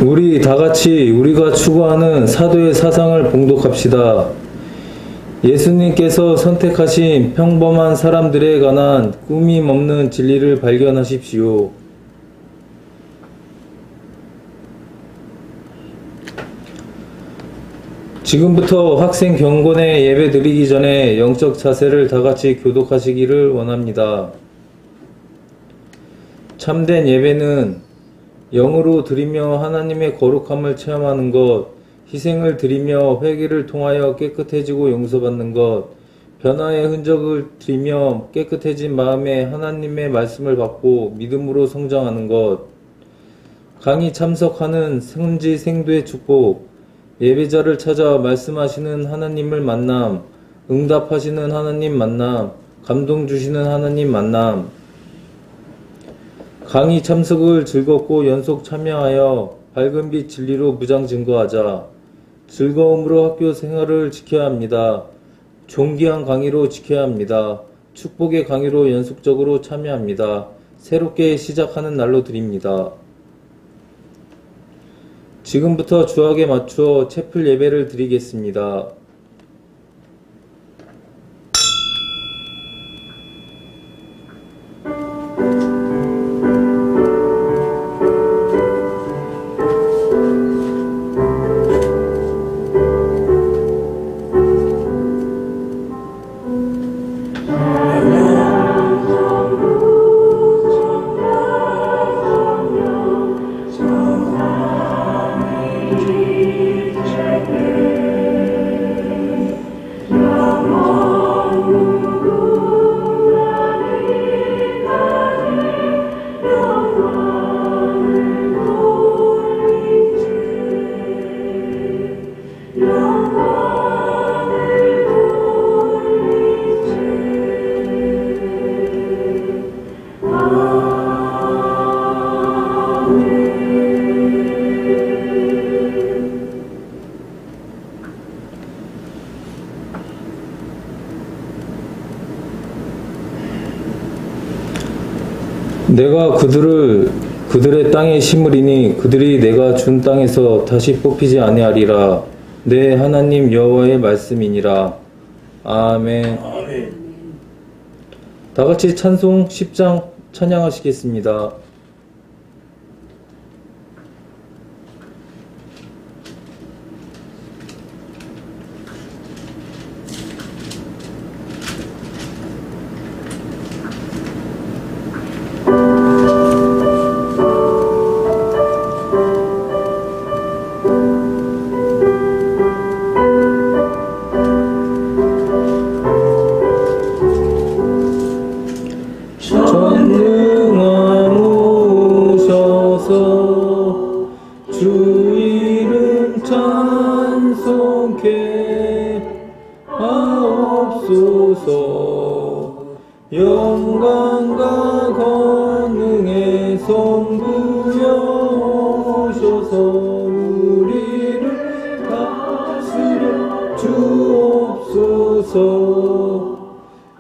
우리 다같이 우리가 추구하는 사도의 사상을 봉독합시다. 예수님께서 선택하신 평범한 사람들에 관한 꾸밈 없는 진리를 발견하십시오. 지금부터 학생 경건의 예배 드리기 전에 영적 자세를 다같이 교독하시기를 원합니다. 참된 예배는 영으로 드리며 하나님의 거룩함을 체험하는 것, 희생을 드리며 회개를 통하여 깨끗해지고 용서받는 것, 변화의 흔적을 드리며 깨끗해진 마음에 하나님의 말씀을 받고 믿음으로 성장하는 것, 강의 참석하는 선지 생도의 축복, 예배자를 찾아 말씀하시는 하나님을 만남, 응답하시는 하나님 만남, 감동 주시는 하나님 만남, 강의 참석을 즐겁고 연속 참여하여 밝은 빛 진리로 무장 증거하자. 즐거움으로 학교 생활을 지켜야 합니다. 존귀한 강의로 지켜야 합니다. 축복의 강의로 연속적으로 참여합니다. 새롭게 시작하는 날로 드립니다. 지금부터 주학에 맞추어 채플 예배를 드리겠습니다. 내가 그들의 땅에 심으리니 그들이 내가 준 땅에서 다시 뽑히지 아니하리라. 내 하나님 여호와의 말씀이니라. 아멘. 다같이 찬송 10장 찬양하시겠습니다. 영광과 권능의 성부여 오셔서 우리를 다스려 주옵소서.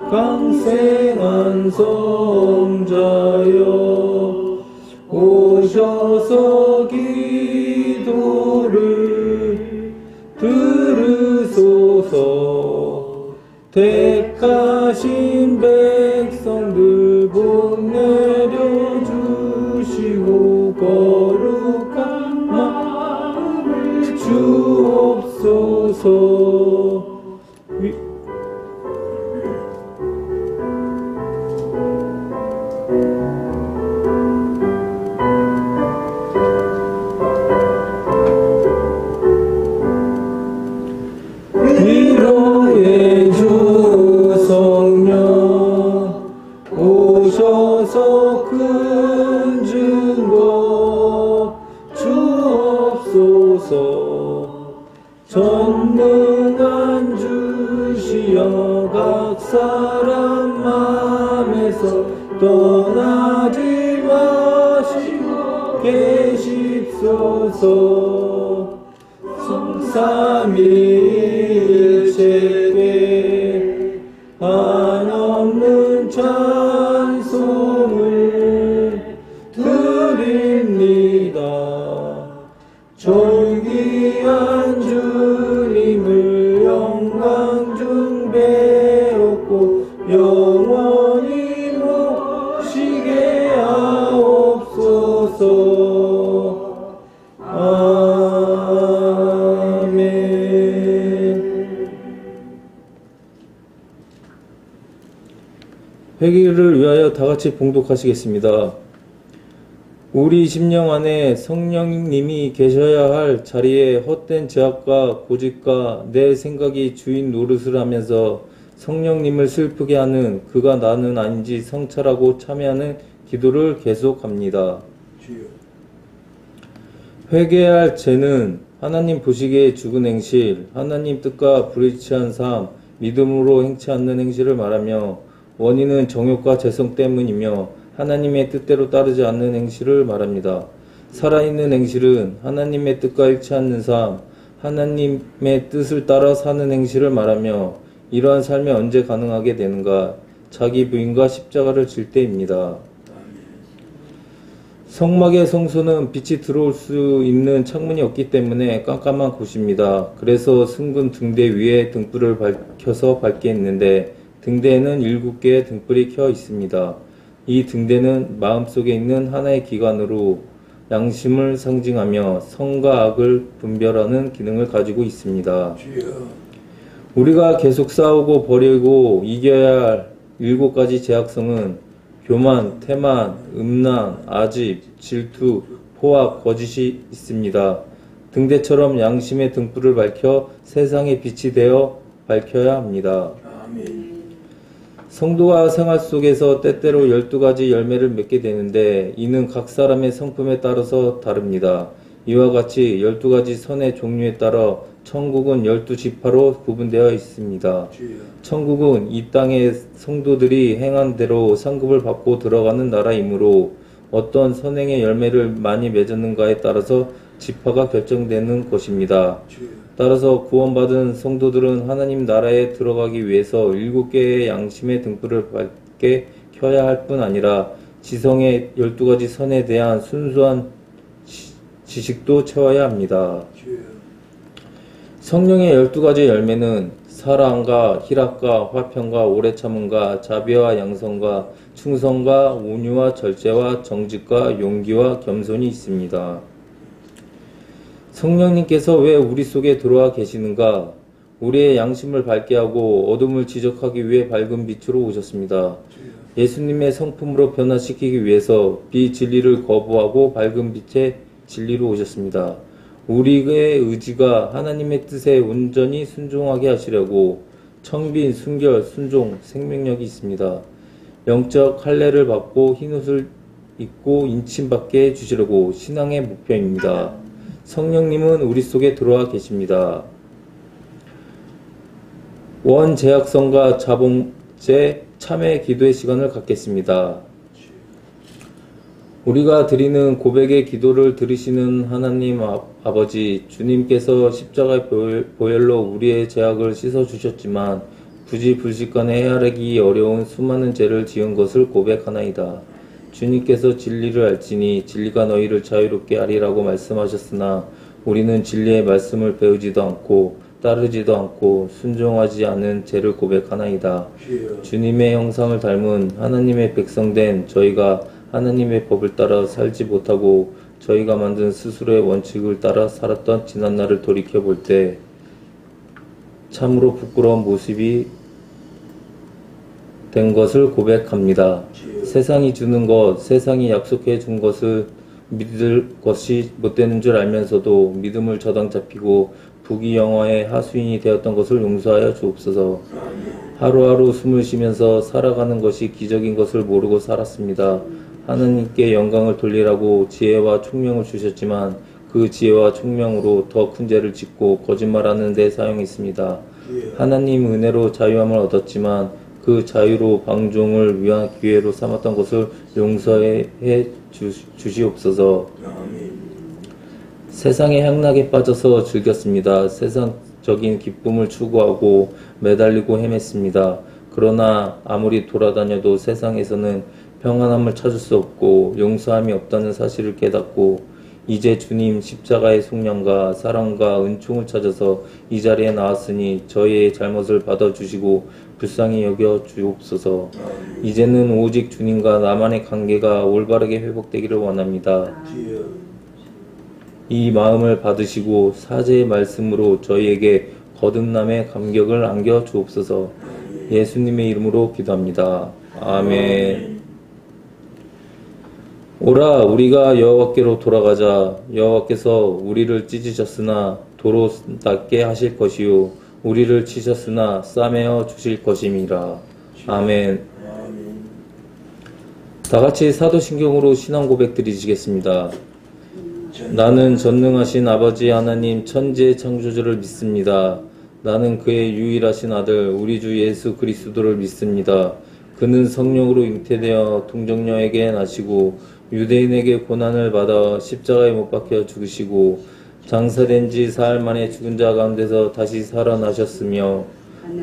강생한 성자여 오셔서 기도를 들으소서. 택하신 백성들 복 내려주시고 거룩한 마음을 주옵소서. 위로의 주 성령 오셔서 큰 증거 주옵소서. 전능한 주시여 각 사람 맘에서 떠나지 마시고 계십소서. 성삼위일체께 한없는 찬송을 드립니다. 회개를 위하여 다같이 봉독하시겠습니다. 우리 심령 안에 성령님이 계셔야 할 자리에 헛된 제약과 고집과 내 생각이 주인 노릇을 하면서 성령님을 슬프게 하는 그가 나는 아닌지 성찰하고 참여하는 기도를 계속합니다. 회개할 죄는 하나님 보시기에 죽은 행실, 하나님 뜻과 불일치한 삶, 믿음으로 행치 않는 행실을 말하며 원인은 정욕과 재성 때문이며 하나님의 뜻대로 따르지 않는 행실을 말합니다. 살아있는 행실은 하나님의 뜻과 일치 않는 삶, 하나님의 뜻을 따라 사는 행실을 말하며 이러한 삶이 언제 가능하게 되는가? 자기 부인과 십자가를 질 때입니다. 성막의 성소는 빛이 들어올 수 있는 창문이 없기 때문에 깜깜한 곳입니다. 그래서 승근 등대 위에 등불을 밝혀서 밝게 했는데 등대에는 7개의 등불이 켜 있습니다. 이 등대는 마음속에 있는 하나의 기관으로 양심을 상징하며 선과 악을 분별하는 기능을 가지고 있습니다. 우리가 계속 싸우고 버리고 이겨야 할 7가지 제약성은 교만, 태만, 음란, 아집, 질투, 포악, 거짓이 있습니다. 등대처럼 양심의 등불을 밝혀 세상의 빛이 되어 밝혀야 합니다. 성도가 생활 속에서 때때로 12가지 열매를 맺게 되는데 이는 각 사람의 성품에 따라서 다릅니다. 이와 같이 12가지 선의 종류에 따라 천국은 12지파로 구분되어 있습니다. 천국은 이 땅의 성도들이 행한 대로 상급을 받고 들어가는 나라이므로 어떤 선행의 열매를 많이 맺었는가에 따라서 지파가 결정되는 것입니다. 따라서 구원받은 성도들은 하나님 나라에 들어가기 위해서 7개의 양심의 등불을 밝게 켜야 할 뿐 아니라 지성의 12가지 선에 대한 순수한 지식도 채워야 합니다. 성령의 12가지 열매는 사랑과 희락과 화평과 오래 참음과 자비와 양성과 충성과 온유와 절제와 정직과 용기와 겸손이 있습니다. 성령님께서 왜 우리 속에 들어와 계시는가? 우리의 양심을 밝게 하고 어둠을 지적하기 위해 밝은 빛으로 오셨습니다. 예수님의 성품으로 변화시키기 위해서 비진리를 거부하고 밝은 빛의 진리로 오셨습니다. 우리의 의지가 하나님의 뜻에 온전히 순종하게 하시려고 청빈, 순결, 순종, 생명력이 있습니다. 영적 할례를 받고 흰옷을 입고 인침받게 해주시려고 신앙의 목표입니다. 성령님은 우리 속에 들어와 계십니다. 원제약성과 자봉제 참회 기도의 시간을 갖겠습니다. 우리가 드리는 고백의 기도를 들으시는 하나님 아버지, 주님께서 십자가의 보혈로 우리의 죄악을 씻어주셨지만 굳이 불식간에 헤아리기 어려운 수많은 죄를 지은 것을 고백하나이다. 주님께서 진리를 알지니 진리가 너희를 자유롭게 하리라고 말씀하셨으나 우리는 진리의 말씀을 배우지도 않고 따르지도 않고 순종하지 않은 죄를 고백하나이다. 주님의 형상을 닮은 하나님의 백성된 저희가 하나님의 법을 따라 살지 못하고 저희가 만든 스스로의 원칙을 따라 살았던 지난날을 돌이켜볼 때 참으로 부끄러운 모습이 된 것을 고백합니다. 세상이 주는 것, 세상이 약속해 준 것을 믿을 것이 못되는 줄 알면서도 믿음을 저당 잡히고 부귀영화의 하수인이 되었던 것을 용서하여 주옵소서. 하루하루 숨을 쉬면서 살아가는 것이 기적인 것을 모르고 살았습니다. 하나님께 영광을 돌리라고 지혜와 총명을 주셨지만 그 지혜와 총명으로 더 큰 죄를 짓고 거짓말하는 데 사용했습니다. 하나님 은혜로 자유함을 얻었지만 그 자유로 방종을 위한 기회로 삼았던 것을 용서해 주시옵소서. 세상의 향락에 빠져서 즐겼습니다. 세상적인 기쁨을 추구하고 매달리고 헤맸습니다. 그러나 아무리 돌아다녀도 세상에서는 평안함을 찾을 수 없고 용서함이 없다는 사실을 깨닫고 이제 주님 십자가의 속량과 사랑과 은총을 찾아서 이 자리에 나왔으니 저희의 잘못을 받아주시고 불쌍히 여겨 주옵소서. 이제는 오직 주님과 나만의 관계가 올바르게 회복되기를 원합니다. 이 마음을 받으시고 사제의 말씀으로 저희에게 거듭남의 감격을 안겨 주옵소서. 예수님의 이름으로 기도합니다. 아멘. 오라 우리가 여호와께로 돌아가자. 여호와께서 우리를 찢으셨으나 도로 낫게 하실 것이요 우리를 치셨으나 싸매어 주실 것임이라. 아멘. 다같이 사도신경으로 신앙 고백 드리시겠습니다. 나는 전능하신 아버지 하나님 천지의 창조주를 믿습니다. 나는 그의 유일하신 아들 우리 주 예수 그리스도를 믿습니다. 그는 성령으로 잉태되어 동정녀에게 나시고 유대인에게 고난을 받아 십자가에 못 박혀 죽으시고 장사된 지 사흘 만에 죽은 자 가운데서 다시 살아나셨으며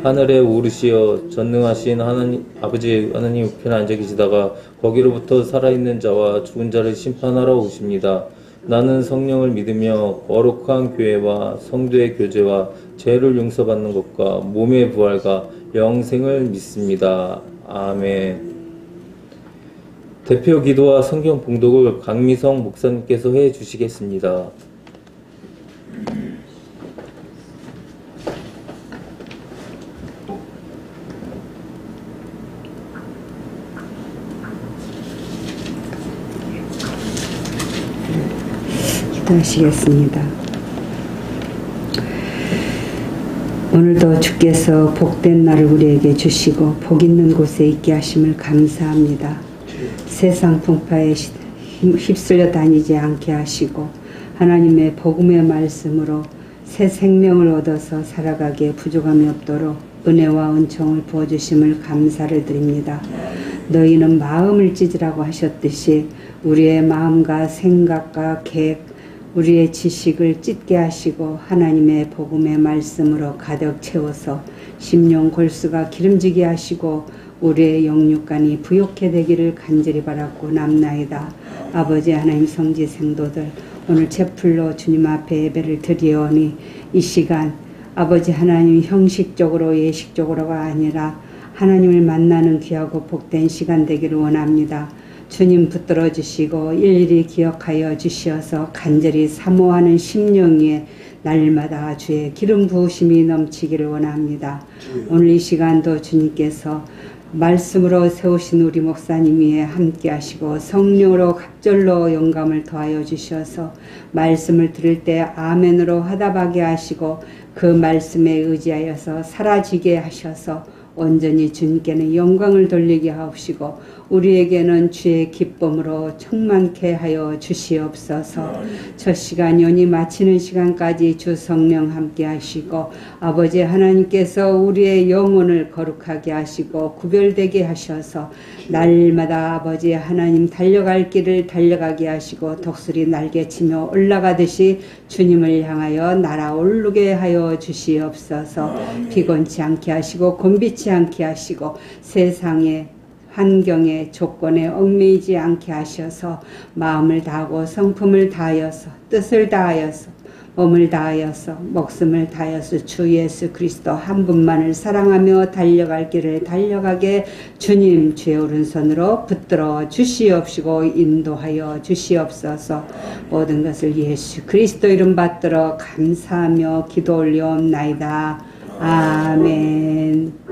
하늘에 오르시어 전능하신 하나님 아버지 하나님 우편에 앉아 계시다가 거기로부터 살아있는 자와 죽은 자를 심판하러 오십니다. 나는 성령을 믿으며 거룩한 교회와 성도의 교제와 죄를 용서받는 것과 몸의 부활과 영생을 믿습니다. 아멘. 대표 기도와 성경 봉독을 강미성 목사님께서 해 주시겠습니다. 기도하시겠습니다. 오늘도 주께서 복된 날을 우리에게 주시고 복 있는 곳에 있게 하심을 감사합니다. 세상 풍파에 휩쓸려 다니지 않게 하시고 하나님의 복음의 말씀으로 새 생명을 얻어서 살아가기에 부족함이 없도록 은혜와 은총을 부어주심을 감사를 드립니다. 너희는 마음을 찢으라고 하셨듯이 우리의 마음과 생각과 계획 우리의 지식을 찢게 하시고 하나님의 복음의 말씀으로 가득 채워서 심령 골수가 기름지게 하시고 우리의 영육간이 부욕해 되기를 간절히 바랐고 남나이다. 아버지 하나님 성지 생도들 오늘 제풀로 주님 앞에 예배를 드리오니 이 시간 아버지 하나님 형식적으로 예식적으로가 아니라 하나님을 만나는 귀하고 복된 시간 되기를 원합니다. 주님 붙들어 주시고 일일이 기억하여 주시어서 간절히 사모하는 심령 위에 날마다 주의 기름 부으심이 넘치기를 원합니다. 오늘 이 시간도 주님께서 말씀으로 세우신 우리 목사님 위에 함께 하시고 성령으로 갑절로 영감을 더하여 주셔서 말씀을 들을 때 아멘으로 화답하게 하시고 그 말씀에 의지하여서 사라지게 하셔서 온전히 주님께는 영광을 돌리게 하옵시고 우리에게는 주의 기쁨으로 충만케 하여 주시옵소서. 첫 시간 연이 마치는 시간까지 주 성령 함께 하시고 아버지 하나님께서 우리의 영혼을 거룩하게 하시고 구별되게 하셔서 날마다 아버지 하나님 달려갈 길을 달려가게 하시고 독수리 날개치며 올라가듯이 주님을 향하여 날아오르게 하여 주시옵소서. 피곤치 않게 하시고 곤비치 않게 하시고 세상의 환경의 조건에 얽매이지 않게 하셔서 마음을 다하고 성품을 다하여서 뜻을 다하여서 몸을 다하여서 목숨을 다하여서 주 예수 그리스도 한 분만을 사랑하며 달려갈 길을 달려가게 주님 주의 오른손으로 붙들어 주시옵시고 인도하여 주시옵소서. 모든 것을 예수 그리스도 이름 받들어 감사하며 기도 올리옵나이다. 아멘.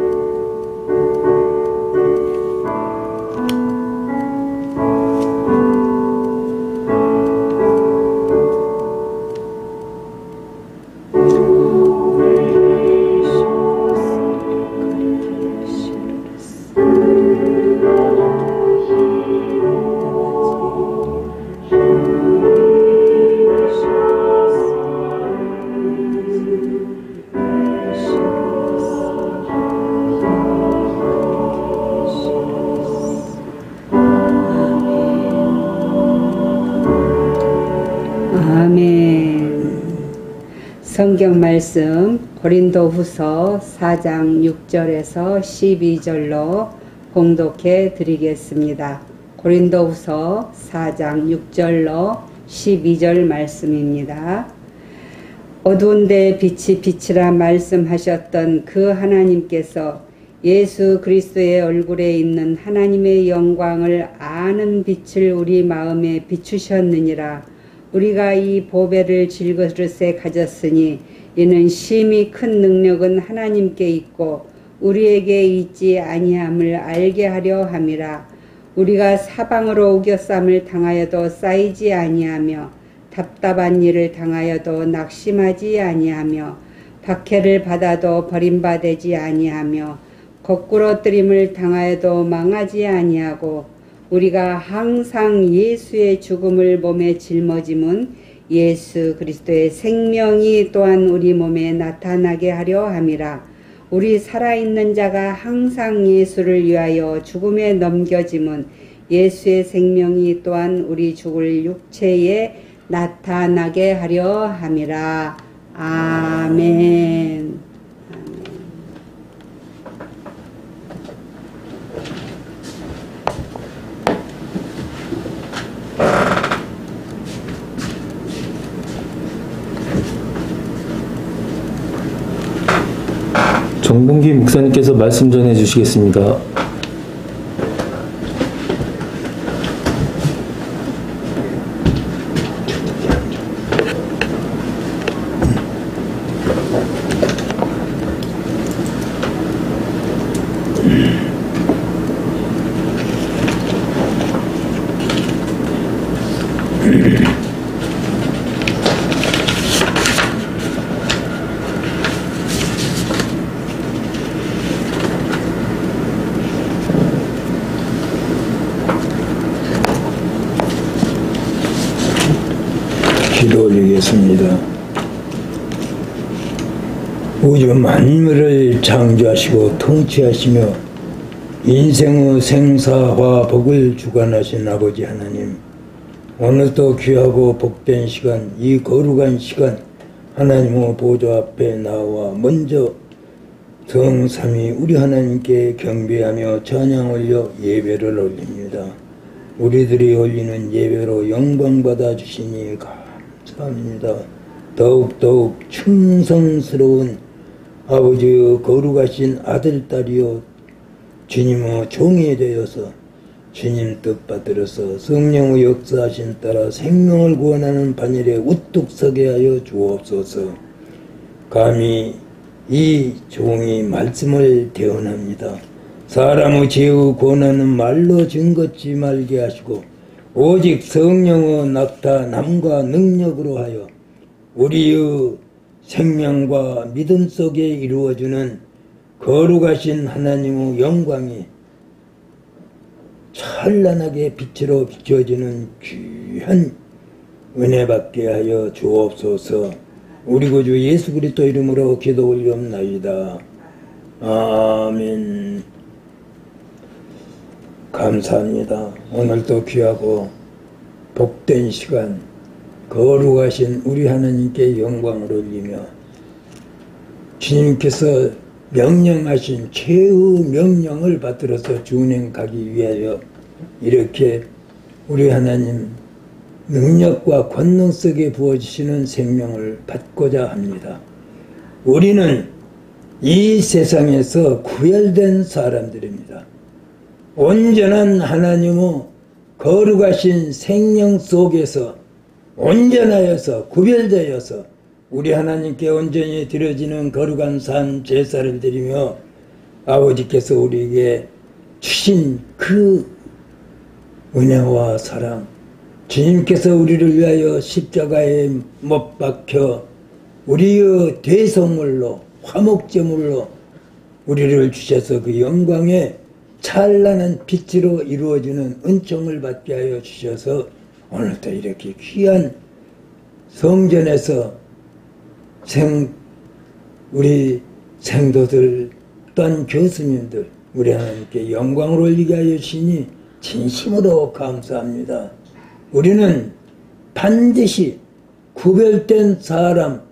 성경 말씀 고린도후서 4장 6절에서 12절로 봉독해 드리겠습니다. 고린도후서 4장 6절로 12절 말씀입니다. 어두운 데 빛이 빛이라 말씀하셨던 그 하나님께서 예수 그리스도의 얼굴에 있는 하나님의 영광을 아는 빛을 우리 마음에 비추셨느니라. 우리가 이 보배를 질그릇에 가졌으니 이는 심히 큰 능력은 하나님께 있고 우리에게 있지 아니함을 알게 하려 함이라. 우리가 사방으로 우겨쌈을 당하여도 쌓이지 아니하며 답답한 일을 당하여도 낙심하지 아니하며 박해를 받아도 버림받지 아니하며 거꾸로 뜨림을 당하여도 망하지 아니하고 우리가 항상 예수의 죽음을 몸에 짊어짐은 예수 그리스도의 생명이 또한 우리 몸에 나타나게 하려 함이라. 우리 살아있는 자가 항상 예수를 위하여 죽음에 넘겨짐은 예수의 생명이 또한 우리 죽을 육체에 나타나게 하려 함이라. 아멘. 정봉기 목사님께서 말씀 전해 주시겠습니다. 기도 올리겠습니다. 우주 만물을 창조하시고 통치하시며 인생의 생사화 복을 주관하신 아버지 하나님, 오늘도 귀하고 복된 시간, 이 거룩한 시간 하나님의 보좌 앞에 나와 먼저 성삼위 우리 하나님께 경배하며 찬양 올려 예배를 올립니다. 우리들이 올리는 예배로 영광 받아 주시니 감사합니다. 더욱더욱 충성스러운 아버지의 거룩하신 아들, 딸이요 주님의 종이 되어서 주님 뜻 받들어서 성령의 역사하신 따라 생명을 구원하는 반열에 우뚝 서게 하여 주옵소서. 감히 이 종이 말씀을 대언합니다. 사람의 죄의 권한은 말로 증거치 말게 하시고 오직 성령의 나타남과 능력으로 하여 우리의 생명과 믿음 속에 이루어지는 거룩하신 하나님의 영광이 찬란하게 빛으로 비춰지는 귀한 은혜 받게 하여 주옵소서. 우리 구주 예수 그리스도 이름으로 기도 올리옵나이다. 아멘. 감사합니다. 오늘도 귀하고 복된 시간 거룩하신 우리 하나님께 영광을 올리며 주님께서 명령하신 최후 명령을 받들어서 준행 가기 위하여 이렇게 우리 하나님 능력과 권능 속에 부어주시는 생명을 받고자 합니다. 우리는 이 세상에서 구별된 사람들입니다. 온전한 하나님의 거룩하신 생명 속에서 온전하여서 구별되어서 우리 하나님께 온전히 드려지는 거룩한 삶 제사를 드리며 아버지께서 우리에게 주신 그 은혜와 사랑, 주님께서 우리를 위하여 십자가에 못 박혀 우리의 대성물로 화목제물로 우리를 주셔서 그 영광의 찬란한 빛으로 이루어지는 은총을 받게 하여 주셔서 오늘도 이렇게 귀한 성전에서 우리 생도들 또한 교수님들 우리 하나님께 영광을 올리게 하여 주시니 진심으로 감사합니다. 우리는 반드시 구별된 사람,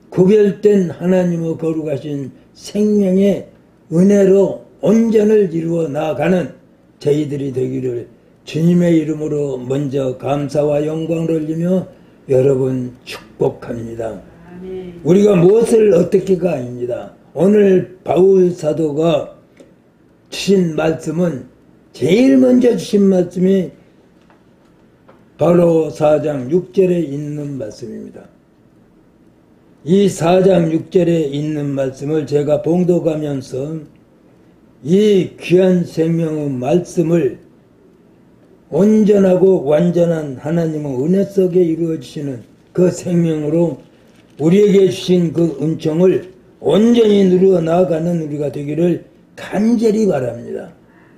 구별된 하나님의 거룩하신 생명의 은혜로 온전을 이루어 나아가는 저희들이 되기를 주님의 이름으로 먼저 감사와 영광을 올리며 여러분 축복합니다. 아멘. 우리가 무엇을 어떻게가 아닙니다. 오늘 바울 사도가 주신 말씀은 제일 먼저 주신 말씀이 바로 4장 6절에 있는 말씀입니다. 이 4장 6절에 있는 말씀을 제가 봉독하면서 이 귀한 생명의 말씀을 온전하고 완전한 하나님의 은혜 속에 이루어지시는 그 생명으로 우리에게 주신 그 은총을 온전히 누려 나아가는 우리가 되기를 간절히 바랍니다.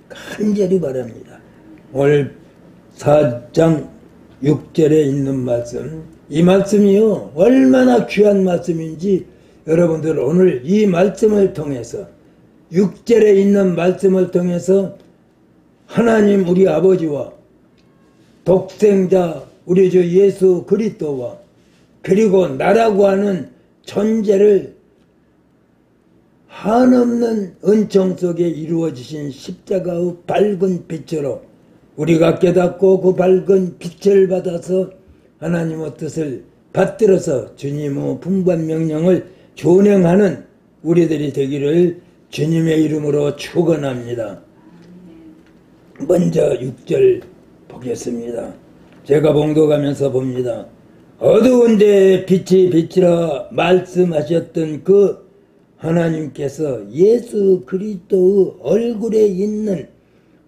간절히 바랍니다. 오늘 4장 6절에 있는 말씀, 이 말씀이요 얼마나 귀한 말씀인지 여러분들 오늘 이 말씀을 통해서 6절에 있는 말씀을 통해서 하나님 우리 아버지와 독생자 우리 주 예수 그리스도와 그리고 나라고 하는 존재를 한없는 은총 속에 이루어지신 십자가의 밝은 빛으로 우리가 깨닫고 그 밝은 빛을 받아서 하나님의 뜻을 받들어서 주님의 분반 명령을 준행하는 우리들이 되기를 주님의 이름으로 축원합니다. 먼저 6절 보겠습니다. 제가 봉독하면서 봅니다. 어두운데 빛이 빛이라 말씀하셨던 그 하나님께서 예수 그리스도의 얼굴에 있는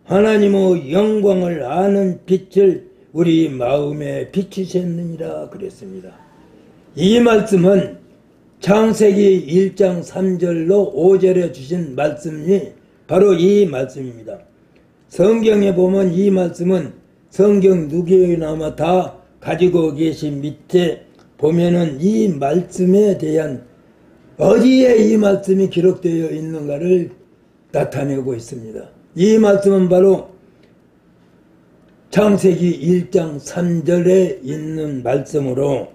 하나님의 영광을 아는 빛을 우리 마음에 비추셨느니라 그랬습니다. 이 말씀은 창세기 1장 3절로 5절에 주신 말씀이 바로 이 말씀입니다. 성경에 보면 이 말씀은 성경 누구에나마 다 가지고 계신 밑에 보면은 이 말씀에 대한 어디에 이 말씀이 기록되어 있는가를 나타내고 있습니다. 이 말씀은 바로 창세기 1장 3절에 있는 말씀으로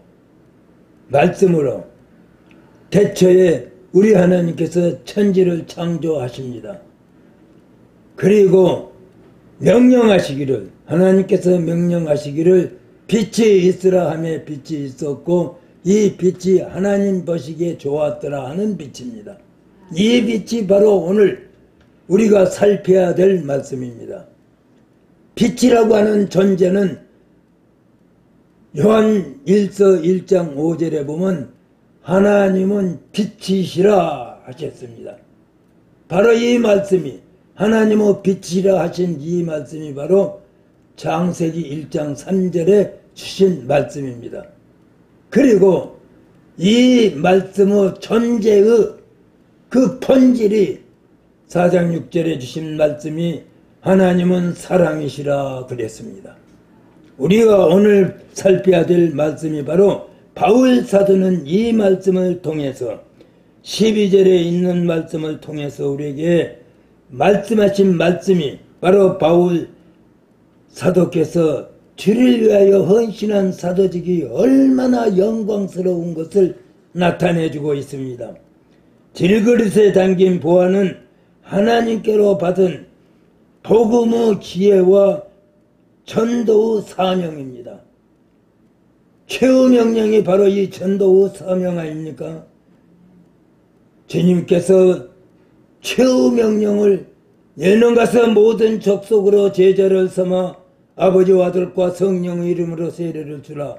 대초에 우리 하나님께서 천지를 창조하십니다. 그리고 명령하시기를 하나님께서 명령하시기를 빛이 있으라 하며 빛이 있었고 이 빛이 하나님 보시기에 좋았더라 하는 빛입니다. 이 빛이 바로 오늘 우리가 살펴야 될 말씀입니다. 빛이라고 하는 존재는 요한 1서 1장 5절에 보면 하나님은 빛이시라 하셨습니다. 바로 이 말씀이 하나님의 빛이라 하신 이 말씀이 바로 창세기 1장 3절에 주신 말씀입니다. 그리고 이 말씀의 존재의 그 본질이 4장 6절에 주신 말씀이 하나님은 사랑이시라 그랬습니다. 우리가 오늘 살펴야 될 말씀이 바로 바울 사도는 이 말씀을 통해서 12절에 있는 말씀을 통해서 우리에게 말씀하신 말씀이 바로 바울 사도께서 주를 위하여 헌신한 사도직이 얼마나 영광스러운 것을 나타내주고 있습니다. 질그릇에 담긴 보화는 하나님께로 받은 복음의 지혜와 전도의 사명입니다. 최후 명령이 바로 이 전도의 사명 아닙니까? 주님께서 최후 명령을 너는 가서 모든 족속으로 제자를 삼아 아버지와 아들과 성령의 이름으로 세례를 주라.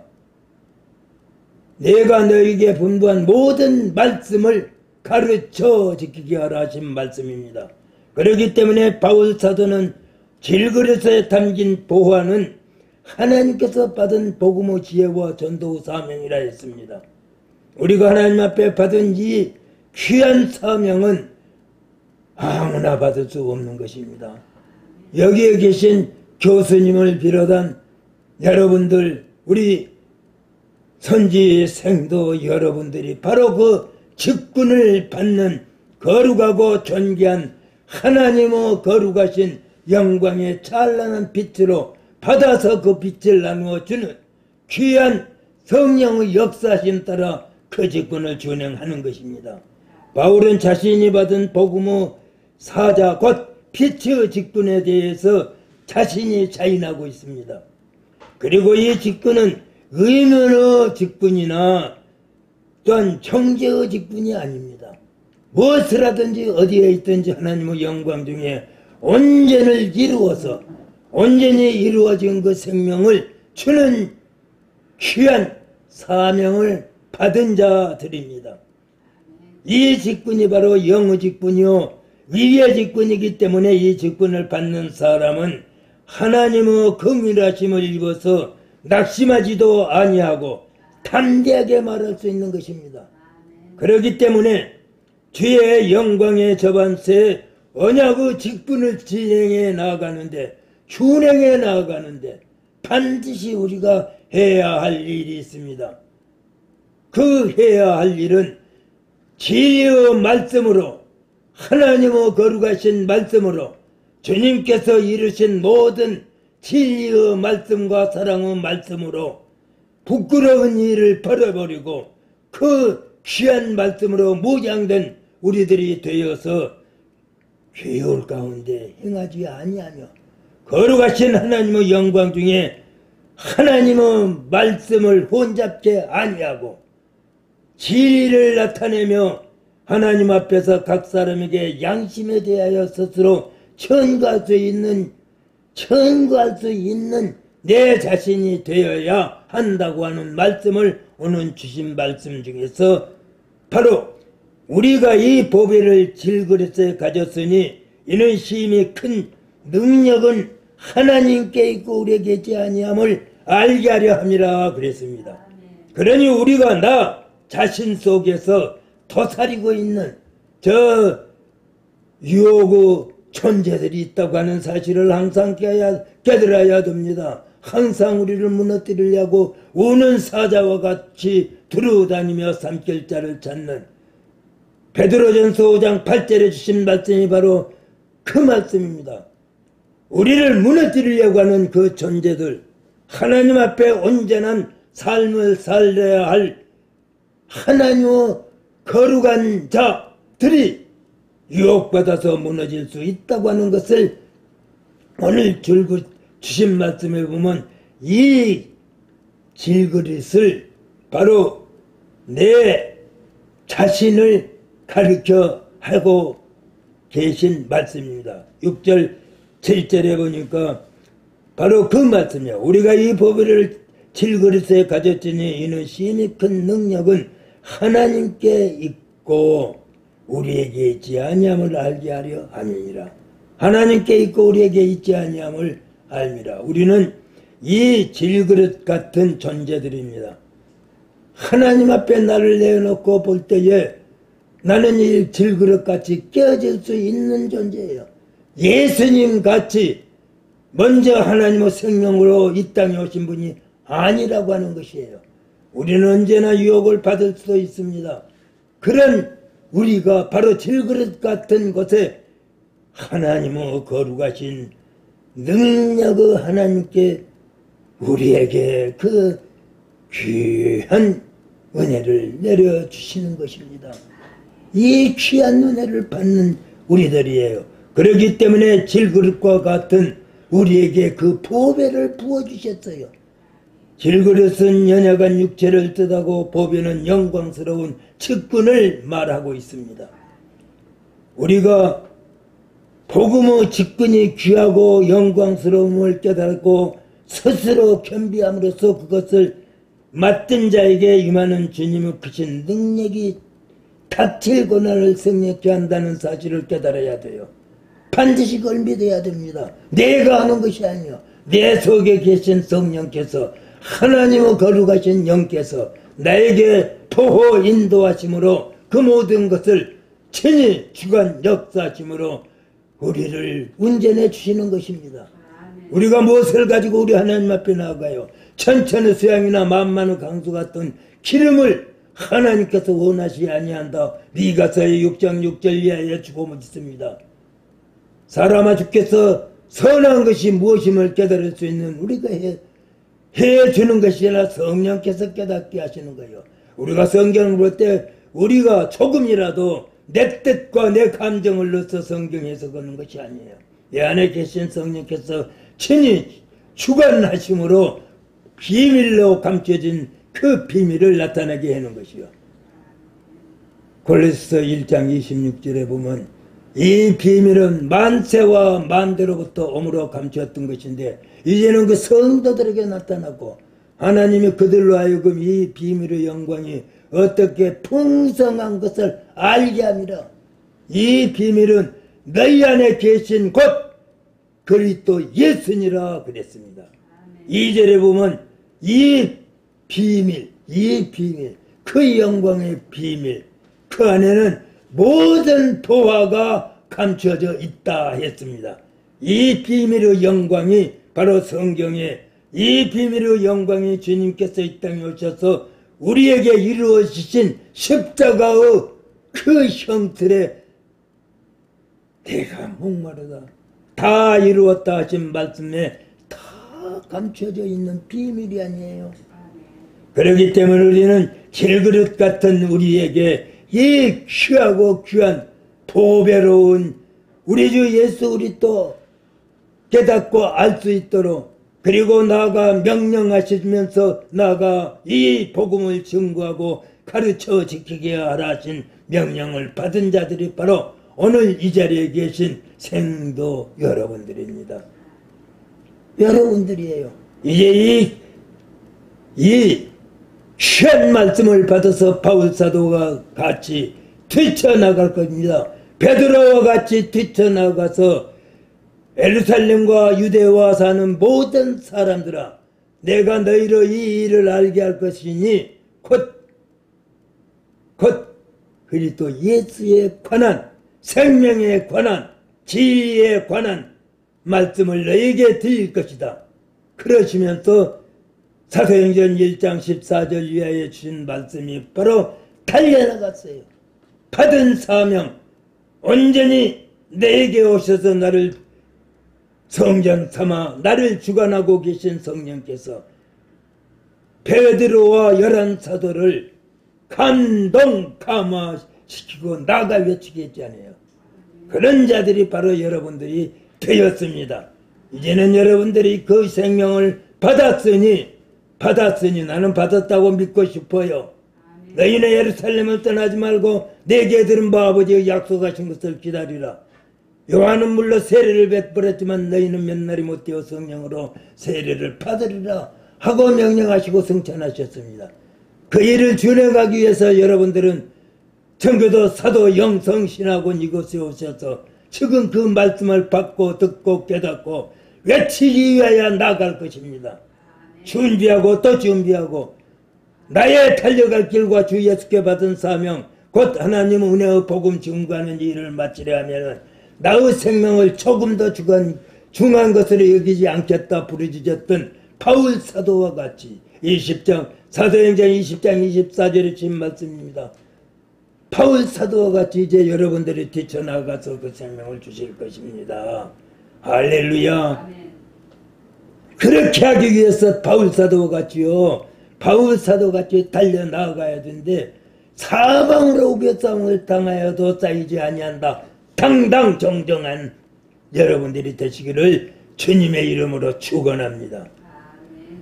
내가 너에게 분부한 모든 말씀을 가르쳐 지키게 하라 하신 말씀입니다. 그렇기 때문에 바울 사도는 질그릇에 담긴 보화는 하나님께서 받은 복음의 지혜와 전도의 사명이라 했습니다. 우리가 하나님 앞에 받은 이 귀한 사명은 아무나 받을 수 없는 것입니다. 여기에 계신 교수님을 비롯한 여러분들, 우리 선지 생도 여러분들이 바로 그 직분을 받는 거룩하고 존귀한 하나님의 거룩하신 영광의 찬란한 빛으로 받아서 그 빛을 나누어 주는 귀한 성령의 역사심 따라 그 직분을 준행하는 것입니다. 바울은 자신이 받은 복음의 사자 곧 빛의 직분에 대해서 자신이 자인하고 있습니다. 그리고 이 직분은 의문의 직분이나 또한 정죄의 직분이 아닙니다. 무엇을 하든지 어디에 있든지 하나님의 영광 중에 온전을 이루어서 온전히 이루어진 그 생명을 주는 귀한 사명을 받은 자들입니다. 이 직분이 바로 영의 직분이요 위의 직분이기 때문에 이 직분을 받는 사람은 하나님의 긍휼하심을 입어서 낙심하지도 아니하고 담대하게 말할 수 있는 것입니다. 그렇기 때문에 주의 영광의 저반세에 언약의 직분을 진행해 나아가는데, 준행해 나아가는데 반드시 우리가 해야 할 일이 있습니다. 그 해야 할 일은 진리의 말씀으로, 하나님의 거룩하신 말씀으로, 주님께서 이루신 모든 진리의 말씀과 사랑의 말씀으로 부끄러운 일을 버려버리고 그 귀한 말씀으로 무장된 우리들이 되어서 괴올 가운데 행하지 아니하며 거룩하신 하나님의 영광 중에 하나님의 말씀을 혼잡게 아니하고 진리를 나타내며 하나님 앞에서 각 사람에게 양심에 대하여 스스로 청구할 수 있는 내 자신이 되어야 한다고 하는 말씀을 오늘 주신 말씀 중에서 바로 우리가 이 보배를 질그릇에 가졌으니 이는 심히 큰 능력은 하나님께 있고 우리에게 있지 아니함을 알게 하려 함이라 그랬습니다. 그러니 우리가 나 자신 속에서 도사리고 있는 저 유혹의 존재들이 있다고 하는 사실을 항상 깨달아야 됩니다. 항상 우리를 무너뜨리려고 우는 사자와 같이 두루다니며 삼킬자를 찾는 베드로전서 5장 8절에 주신 말씀이 바로 그 말씀입니다. 우리를 무너뜨리려고 하는 그 존재들, 하나님 앞에 온전한 삶을 살려야 할 하나님의 거룩한 자들이 유혹받아서 무너질 수 있다고 하는 것을 오늘 주신 말씀에 보면 이 질그릇을 바로 내 자신을 가르쳐 하고 계신 말씀입니다. 6절 7절에 보니까 바로 그 말씀이야. 우리가 이 보배를 질그릇에 가졌으니 이는 심히 큰 능력은 하나님께 있고 우리에게 있지 아니함을 알게 하려 함이니라. 하나님께 있고 우리에게 있지 아니함을 알미라. 우리는 이 질그릇 같은 존재들입니다. 하나님 앞에 나를 내어놓고 볼 때에 나는 이 질그릇같이 깨어질 수 있는 존재예요. 예수님 같이 먼저 하나님의 생명으로 이 땅에 오신 분이 아니라고 하는 것이에요. 우리는 언제나 유혹을 받을 수도 있습니다. 그런 우리가 바로 질그릇 같은 곳에 하나님의 거룩하신 능력의 하나님께 우리에게 그 귀한 은혜를 내려주시는 것입니다. 이 귀한 은혜를 받는 우리들이에요. 그렇기 때문에 질그릇과 같은 우리에게 그 보배를 부어주셨어요. 질그릇은 연약한 육체를 뜻하고 보배는 영광스러운 직분을 말하고 있습니다. 우리가 복음의 직분이 귀하고 영광스러움을 깨닫고 스스로 겸비함으로써 그것을 맡은 자에게 임하는 주님의 크신 능력이 닥칠 고난을 승리케 한다는 사실을 깨달아야 돼요. 반드시 그걸 믿어야 됩니다. 내가 하는 것이 아니요, 내 속에 계신 성령께서, 하나님의 거룩하신 영께서 나에게 보호 인도하심으로 그 모든 것을 친히 주관 역사하심으로 우리를 운전해 주시는 것입니다. 우리가 무엇을 가지고 우리 하나님 앞에 나아가요? 천천의 수양이나 만만의 강수 같은 기름을 하나님께서 원하시 아니한다. 미가서의 6장 6절 이하에 주고 있습니다. 사람아 주께서 선한 것이 무엇임을 깨달을 수 있는 우리가 해주는 것이 아니라 성령께서 깨닫게 하시는 거예요. 우리가 성경을 볼 때 우리가 조금이라도 내 뜻과 내 감정을 넣어서 성경 해석하는 것이 아니에요. 내 안에 계신 성령께서 친히 주관하심으로 비밀로 감춰진 그 비밀을 나타나게 하는 것이요. 골로새서 1장 26절에 보면 이 비밀은 만세와 만대로부터 오므로 감추었던 것인데 이제는 그 성도들에게 나타나고 하나님이 그들로 하여금 이 비밀의 영광이 어떻게 풍성한 것을 알게 합니다. 이 비밀은 너희 안에 계신 곧 그리스도 예수니라 그랬습니다. 2절에 보면 이 비밀, 그 영광의 비밀, 그 안에는 모든 보화가 감춰져 있다 했습니다. 이 비밀의 영광이 바로 성경에, 이 비밀의 영광이 주님께서 이 땅에 오셔서 우리에게 이루어지신 십자가의 그 형틀에 내가 목마르다 다 이루었다 하신 말씀에 다 감춰져 있는 비밀이 아니에요. 그렇기 때문에 우리는 질그릇 같은 우리에게 이 귀하고 귀한 보배로운 우리 주 예수 그리스도 깨닫고 알 수 있도록, 그리고 나아가 명령하시면서 나아가 이 복음을 증거하고 가르쳐 지키게 하라 하신 명령을 받은 자들이 바로 오늘 이 자리에 계신 생도 여러분들입니다. 여러분들이에요. 이제 이 귀한 말씀을 받아서 바울 사도가 같이 뛰쳐나갈 겁니다. 베드로와 같이 뛰쳐나가서 예루살렘과 유대와 사는 모든 사람들아, 내가 너희로 이 일을 알게 할 것이니 곧 그리스도 예수에 관한, 생명에 관한, 지혜에 관한 말씀을 너희에게 드릴 것이다. 그러시면서 사도행전 1장 14절 이하에 주신 말씀이 바로 달려나갔어요. 받은 사명, 온전히 내게 오셔서 나를 성전 삼아 나를 주관하고 계신 성령께서 베드로와 11사도를 감동 감화시키고 나가 외치게 했잖아요. 그런 자들이 바로 여러분들이 되었습니다. 이제는 여러분들이 그 생명을 받았으니 나는 받았다고 믿고 싶어요. 너희는 예루살렘을 떠나지 말고 내게 들은 바 아버지의 약속하신 것을 기다리라. 요한은 물론 세례를 베풀었지만 너희는 몇 날이 못 되어 성령으로 세례를 받으리라 하고 명령하시고 승천하셨습니다. 그 일을 준행하기 위해서 여러분들은 청교도 사도 영성신학원 이곳에 오셔서 지금 그 말씀을 받고 듣고 깨닫고 외치기 위하여 나갈 것입니다. 준비하고 또 준비하고 나의 달려갈 길과 주 예수께 받은 사명, 곧 하나님 은혜의 복음 증거하는 일을 마치려 하면 나의 생명을 조금 더 중한 것으로 여기지 않겠다 부르짖었던 바울 사도와 같이 20장 사도행전 20장 24절에 주신 말씀입니다. 바울 사도와 같이 이제 여러분들이 뛰쳐나가서 그 생명을 주실 것입니다. 할렐루야. 아멘. 그렇게 하기 위해서 바울 사도와 같이요, 바울 사도와 같이 달려나가야 되는데 사방으로 우겨싸움을 당하여도 쌓이지 아니한다. 당당 정정한 여러분들이 되시기를 주님의 이름으로 축원합니다.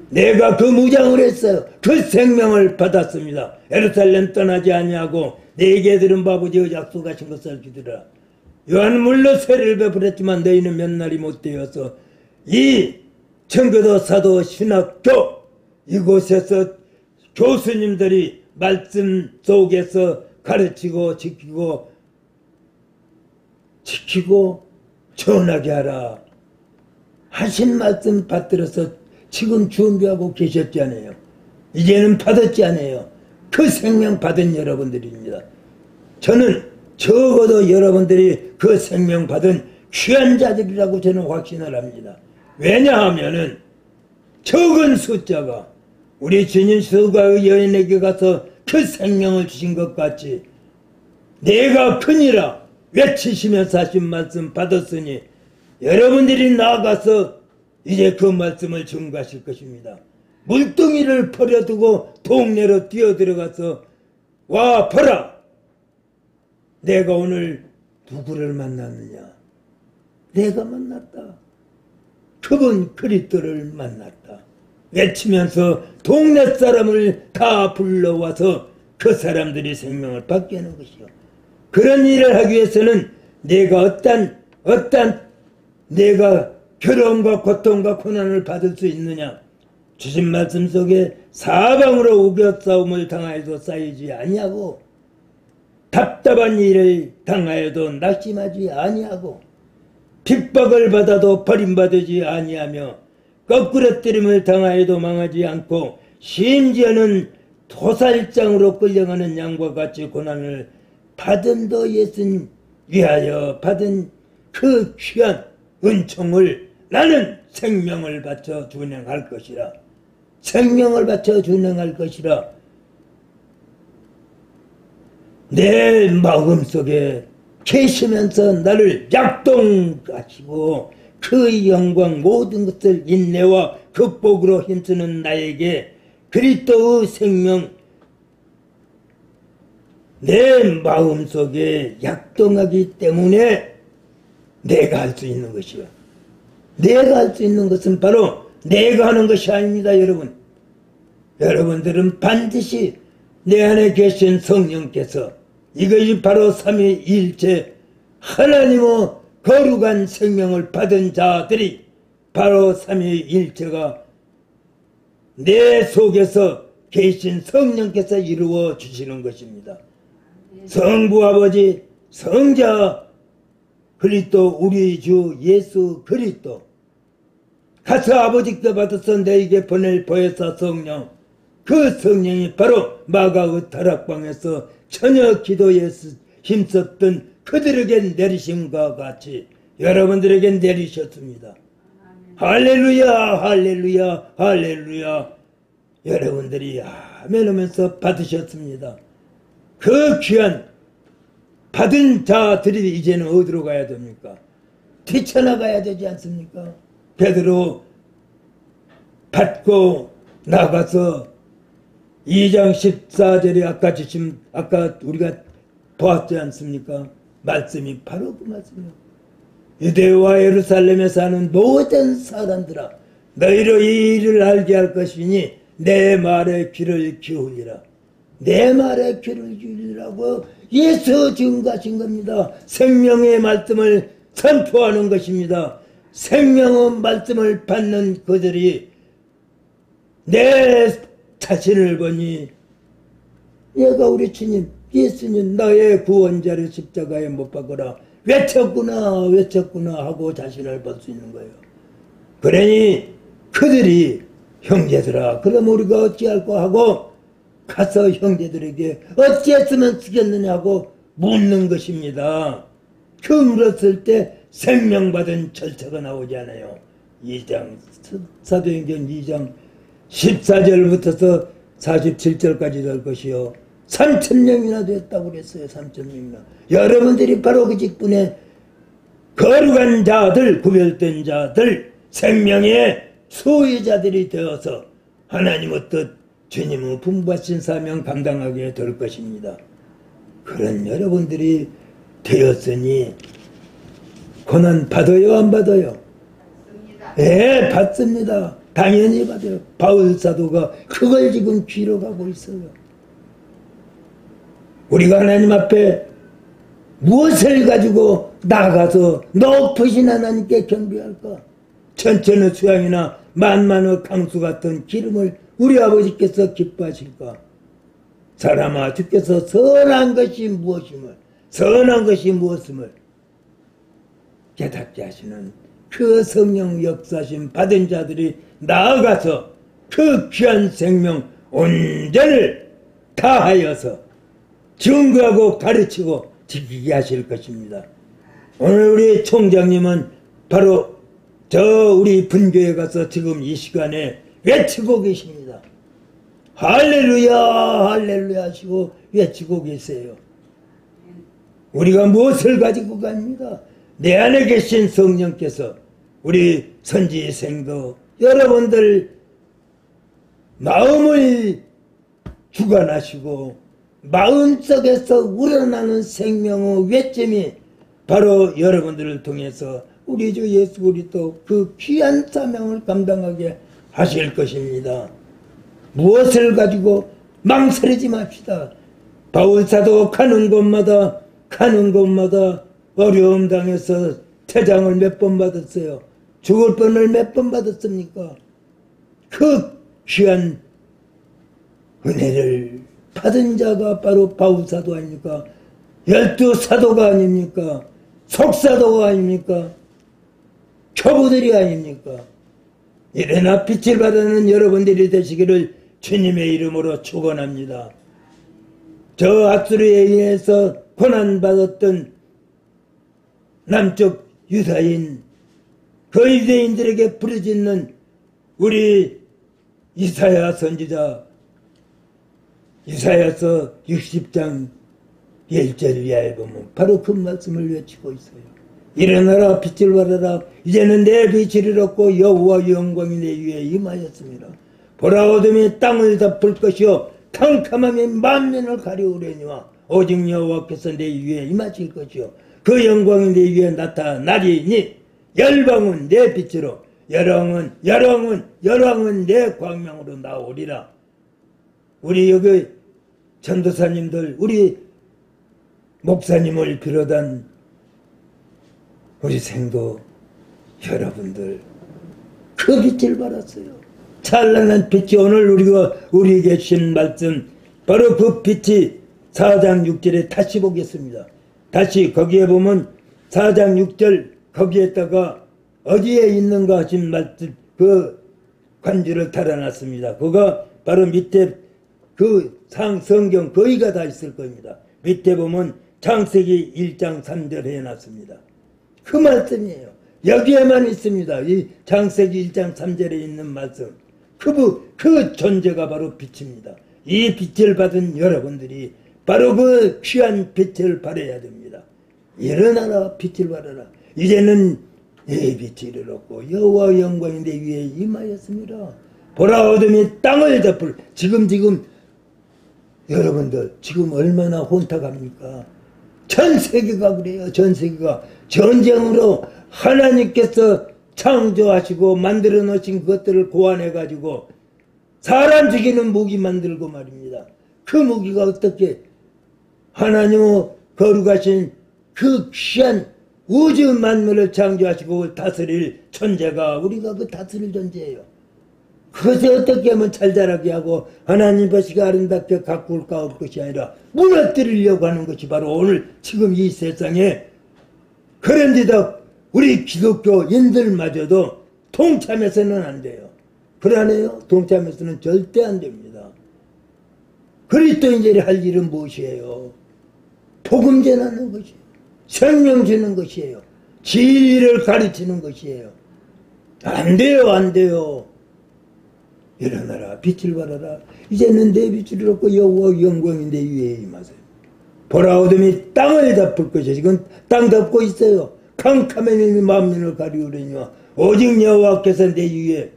내가 그 무장을 했어요. 그 생명을 받았습니다. 예루살렘 떠나지 아니하고 내게 들은 아버지의 약속하신 것을 기들으라. 요한은 물론 세례를 베풀었지만 너희는 몇 날이 못 되어서 이 청교도 사도 신학교 이곳에서 교수님들이 말씀 속에서 가르치고 지키고 전하게 하라 하신 말씀 받들어서 지금 준비하고 계셨잖아요. 이제는 받았잖아요. 그 생명 받은 여러분들입니다. 저는 적어도 여러분들이 그 생명 받은 귀한 자들이라고 저는 확신을 합니다. 왜냐하면은 적은 숫자가 우리 주님 수가의 여인에게 가서 그 생명을 주신 것 같이 내가 크니라 외치시면서 하신 말씀 받았으니 여러분들이 나아가서 이제 그 말씀을 증거하실 것입니다. 물뚱이를 버려두고 동네로 뛰어들어가서 와 보라, 내가 오늘 누구를 만났느냐. 내가 만났다. 그분 그리스도를 만났다. 외치면서 동네 사람을 다 불러와서 그 사람들이 생명을 받게 하는 것이요. 그런 일을 하기 위해서는 내가 어떤 내가 괴로움과 고통과 고난을 받을 수 있느냐. 주신 말씀 속에 사방으로 우겨싸움을 당하여도 쌓이지 아니하고 답답한 일을 당하여도 낙심하지 아니하고 핍박을 받아도 버림받지 아니하며 거꾸러뜨림을 당하여도 망하지 않고 심지어는 도살장으로 끌려가는 양과 같이 고난을 받음도 예수님 위하여 받은 그 귀한 은총을 나는 생명을 바쳐 준행할 것이라. 생명을 바쳐 준행할 것이라. 내 마음속에 계시면서 나를 약동하시고 그 영광 모든 것을 인내와 극복으로 힘쓰는 나에게 그리스도의 생명 내 마음속에 약동하기 때문에 내가 할 수 있는 것이요. 내가 할 수 있는 것은 바로 내가 하는 것이 아닙니다, 여러분. 여러분들은 반드시 내 안에 계신 성령께서 이것이 바로 삼위일체 하나님의 거룩한 생명을 받은 자들이 바로 삼위일체가 내 속에서 계신 성령께서 이루어 주시는 것입니다. 성부 아버지, 성자 그리스도 우리 주 예수 그리스도 가서 아버지께 받아서 너에게 보낼 보혜사 성령, 그 성령이 바로 마가의 다락방에서 처녀 기도에 힘썼던 그들에게 내리심과 같이 여러분들에게 내리셨습니다. 할렐루야, 할렐루야, 할렐루야. 여러분들이 아멘 하면서 받으셨습니다. 그 귀한 받은 자들이 이제는 어디로 가야 됩니까? 뛰쳐나가야 되지 않습니까? 베드로 받고 나가서 2장 14절에 아까 우리가 보았지 않습니까? 말씀이 바로 그 말씀이에요. 유대와 예루살렘에 사는 모든 사람들아, 너희로 이 일을 알게 할 것이니 내 말에 귀를 기울이라. 내 말에 귀를 기울이라고 예수 증거하신 겁니다. 생명의 말씀을 선포하는 것입니다. 생명의 말씀을 받는 그들이 내 자신을 보니 내가 우리 주님 예수님 나의 구원자를 십자가에 못 박으라 외쳤구나 외쳤구나 하고 자신을 볼 수 있는 거예요. 그러니 그들이 형제들아 그럼 우리가 어찌할까 하고 가서 형제들에게 어찌했으면 쓰겠느냐고 묻는 것입니다. 그 물었을 때 생명받은 절차가 나오잖아요. 2장 사도행전 2장 14절부터서 47절까지 될 것이요. 3,000명이나 됐다고 그랬어요. 3,000명이나. 여러분들이 바로 그 직분에 거룩한 자들, 구별된 자들, 생명의 소유자들이 되어서 하나님의 뜻, 주님의 분부하신 사명 감당하게 될 것입니다. 그런 여러분들이 되었으니 고난 받아요, 안 받아요? 예, 받습니다. 당연히 받아요. 바울 사도가 그걸 지금 기록하고 있어요. 우리가 하나님 앞에 무엇을 가지고 나가서 높으신 하나님께 경배할까? 천천의 수양이나 만만의 강수 같은 기름을 우리 아버지께서 기뻐하실까? 사람아 주께서 선한 것이 무엇임을 선한 것이 무엇임을 깨닫게 하시는 그 성령 역사심 받은 자들이 나아가서 그 귀한 생명 온전을 다하여서 증거하고 가르치고 지키게 하실 것입니다. 오늘 우리 총장님은 바로 우리 분교에 가서 지금 이 시간에 외치고 계십니다. 할렐루야 할렐루야 하시고 외치고 계세요. 우리가 무엇을 가지고 갑니다. 내 안에 계신 성령께서 우리 선지생도 여러분들 마음을 주관하시고 마음속에서 우러나는 생명의 외침이 바로 여러분들을 통해서 우리 주 예수 그리스도 그 귀한 사명을 감당하게 하실 것입니다. 무엇을 가지고 망설이지 맙시다. 바울사도 가는 곳마다 어려움 당해서 퇴장을 몇 번 받았어요. 죽을 뻔을 몇 번 받았습니까? 그 귀한 은혜를 받은 자가 바로 바울사도 아닙니까? 열두 사도가 아닙니까? 속사도가 아닙니까? 교부들이 아닙니까? 이래나 빛을 받는 여러분들이 되시기를 주님의 이름으로 축원합니다. 저 압수르에 의해서 고난받았던 남쪽 유다인 그 유대인들에게 부르짖는 우리 이사야 선지자, 이사야서 60장 1절 이하에 보면 바로 그 말씀을 외치고 있어요. 일어나라 빛을 발하라. 이제는 내 빛을 잃었고 여호와 영광이 내 위에 임하였습니다. 보라 어둠이 땅을 덮을 것이요 캄캄함이 만면을 가려우려니와 오직 여호와께서 내 위에 임하실 것이요 그 영광이 내 위에 나타나리니 열방은 내 빛으로 열왕은 내 광명으로 나오리라. 우리 여기 전도사님들, 우리 목사님을 비롯한 우리 생도 여러분들 그 빛을 받았어요. 찬란한 빛이 오늘 우리에게 주신 말씀, 바로 그 빛이 4장 6절에 다시 보겠습니다. 다시 거기에 보면 4장 6절 거기에다가 어디에 있는가 하신 말씀, 그 관주를 달아놨습니다. 그가 바로 밑에 그 성경 거기가 다 있을 겁니다. 밑에 보면 창세기 1장 3절 해놨습니다. 그 말씀이에요. 여기에만 있습니다. 이 창세기 1장 3절에 있는 말씀. 그 존재가 바로 빛입니다. 이 빛을 받은 여러분들이 바로 그 귀한 빛을 발해야 됩니다. 일어나라 빛을 발하라. 이제는 내 빛이 이르렀고 여호와 영광이 내 위에 임하였습니다. 보라 어둠이 땅을 덮을. 지금 여러분들 지금 얼마나 혼탁합니까? 전 세계가 그래요. 전 세계가 전쟁으로 하나님께서 창조하시고 만들어 놓으신 것들을 고안해 가지고 사람 죽이는 무기 만들고 말입니다. 그 무기가 어떻게 하나님의 거룩하신 그 귀한 우주 만물을 창조하시고 다스릴 존재가 우리가 그 다스릴 존재예요. 그것을 어떻게 하면 잘 자라게 하고 하나님 것이 아름답게 가꿀 것이 아니라 무너뜨리려고 하는 것이 바로 오늘 지금 이 세상에, 그런데도 우리 기독교인들마저도 동참해서는 안 돼요. 그러네요. 동참해서는 절대 안 됩니다. 그리스도인들이 할 일은 무엇이에요? 복음 전하는 것이에요. 생명 주는 것이에요. 진리를 가르치는 것이에요. 안 돼요, 안 돼요. 일어나라 빛을 발하라. 이제는 내 빛을 잃었고 여호와 영광이 내 위에 임하세요. 보라 어둠이 땅을 덮을 것이요. 지금 땅 덮고 있어요. 캄캄함이 만면을 가리우려니와 오직 여호와께서 내 위에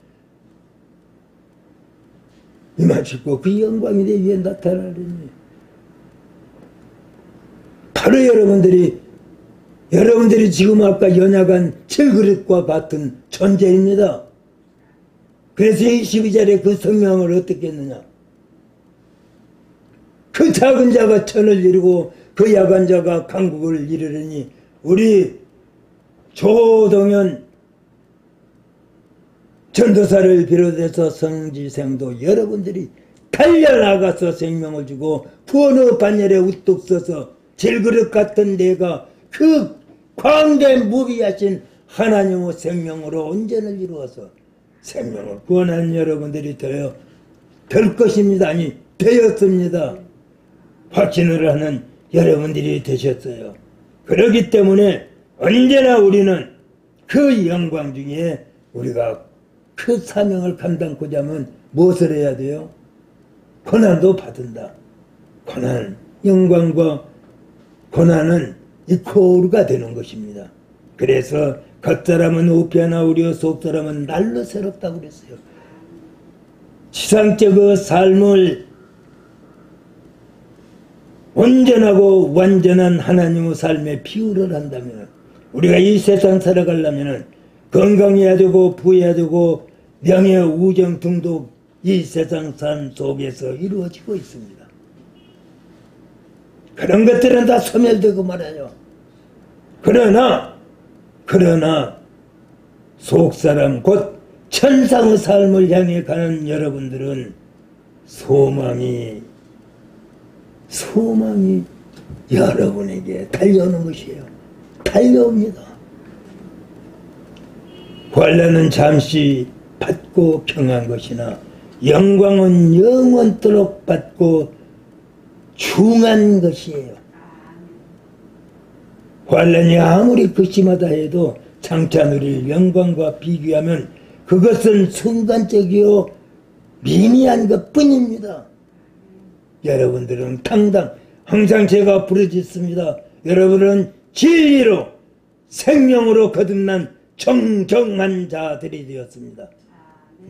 임하시고 그 영광이 내 위에 나타나리니. 바로 여러분들이 지금 아까 연약한 질그릇과 같은 존재입니다. 그래서 22절에 그 성명을 어떻게 했느냐. 그 작은 자가 천을 이루고 그 약한 자가 강국을 이루려니 우리 조동현 전도사를 비롯해서 성지생도 여러분들이 달려나가서 생명을 주고 구원의 반열에 우뚝 서서 질그릇 같은 내가 그 광대한 무비하신 하나님의 생명으로 온전을 이루어서 생명을 구원한 여러분들이 될 것입니다. 아니 되었습니다. 확신을 하는 여러분들이 되셨어요. 그렇기 때문에 언제나 우리는 그 영광 중에 우리가 그 사명을 감당고자 하면 무엇을 해야 돼요? 고난도 받은다. 고난, 영광과 고난은 이코르가 되는 것입니다. 그래서 겉사람은 우편하 우려 속사람은 날로 새롭다고 그랬어요. 지상적의 삶을 온전하고 완전한 하나님의 삶에 비유를 한다면 우리가 이 세상 살아가려면 건강해야 되고 부해야 되고 명예 우정 등도 이 세상 삶 속에서 이루어지고 있습니다. 그런 것들은 다 소멸되고 말아요. 그러나 속사람 곧 천상의 삶을 향해 가는 여러분들은 소망이 여러분에게 달려오는 것이에요. 달려옵니다. 환난은 잠시 받고 평한 것이나 영광은 영원토록 받고 중한 것이에요. 환난이 아무리 극심하다 해도 장차 누릴 영광과 비교하면 그것은 순간적이요 미미한 것뿐입니다. 여러분들은 당당 항상 제가 부르짖습니다. 여러분은 진리로 생명으로 거듭난 정정한 자들이 되었습니다.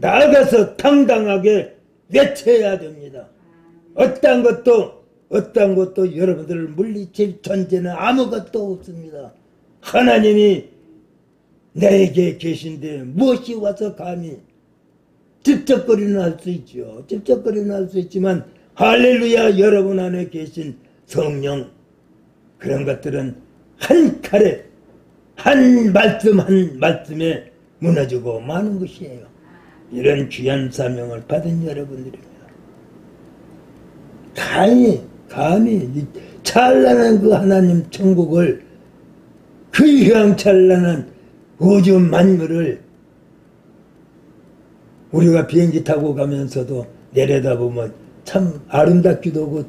나아가서 당당하게 외쳐야 됩니다. 어떤 것도 여러분들을 물리칠 존재는 아무것도 없습니다. 하나님이 내게 계신데 무엇이 와서 감히 찝쩍거리는 할 수 있죠. 찝쩍거리는 할 수 있지만 할렐루야, 여러분 안에 계신 성령, 그런 것들은 한 칼에 한 말씀에 무너지고 마는 것이에요. 이런 귀한 사명을 받은 여러분들입니다. 감히 찬란한 그 하나님 천국을, 그 휘황찬란한 우주 만물을 우리가 비행기 타고 가면서도 내려다보면 참 아름답기도 하고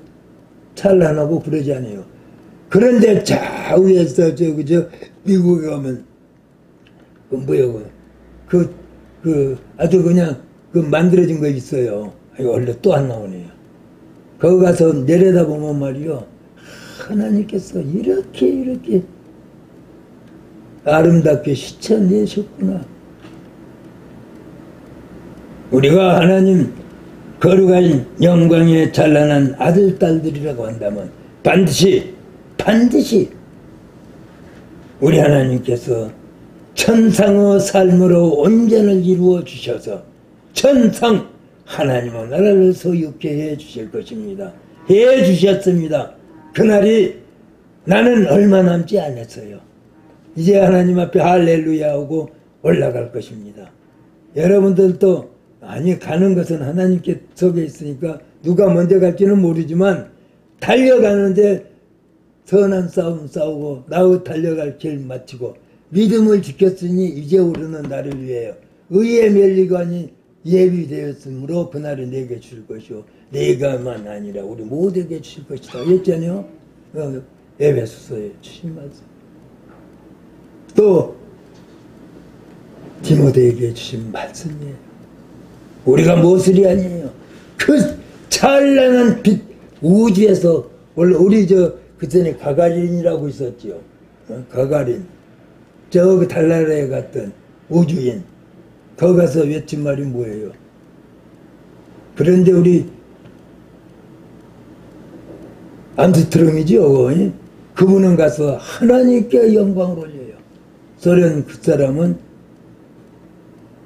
찬란하고 그러지 않아요. 그런데 좌우에서 저 미국에 가면 아주 그냥 만들어진 거 있어요. 원래 또 안 나오네요. 거기 가서 내려다보면 말이요, 하나님께서 이렇게 아름답게 씻어내셨구나. 우리가 하나님 거룩한 영광의 찬란한 아들, 딸들이라고 한다면 반드시 우리 하나님께서 천상의 삶으로 온전을 이루어 주셔서 천상 하나님의 나라를 소유케 해 주실 것입니다. 해 주셨습니다. 그날이 나는 얼마 남지 않았어요. 이제 하나님 앞에 할렐루야 하고 올라갈 것입니다. 여러분들도 가는 것은 하나님께 속에 있으니까 누가 먼저 갈지는 모르지만 달려가는데 선한 싸움 싸우고 나의 달려갈 길 마치고 믿음을 지켰으니 이제 오르는 나를 위하여 의의 멸리관이 예비되었으므로 그날을 내게 줄 것이요 내가만 아니라 우리 모두에게 줄 것이다 했잖아요. 에베소서에 주신 말씀. 또 디모데에게 주신 말씀이에요. 우리가 무엇이 아니에요. 그 찬란한 빛 우주에서, 원래 우리 그 전에 가가린이라고 있었죠. 가가린. 저 달나라에 갔던 우주인. 거기 가서 외친 말이 뭐예요? 그런데 우리 암스트롱이죠. 그분은 가서 하나님께 영광을 올려요. 소련 그 사람은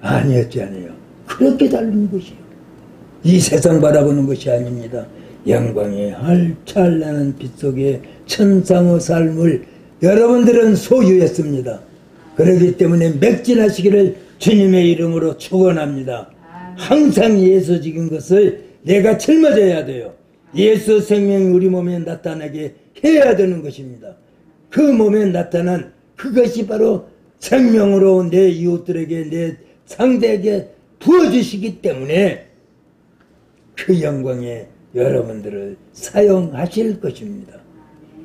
아니었잖아요. 그렇게 다른 것이요. 이 세상 바라보는 것이 아닙니다. 영광의 찬란한 빛 속에 천상의 삶을 여러분들은 소유했습니다. 그렇기 때문에 맥진하시기를 주님의 이름으로 축원합니다. 항상 예수 지kin 것을 내가 짊어져야 돼요. 예수 생명이 우리 몸에 나타나게 해야 되는 것입니다. 그 몸에 나타난 그것이 바로 생명으로 내 이웃들에게, 내 상대에게 부어주시기 때문에 그 영광에 여러분들을 사용하실 것입니다.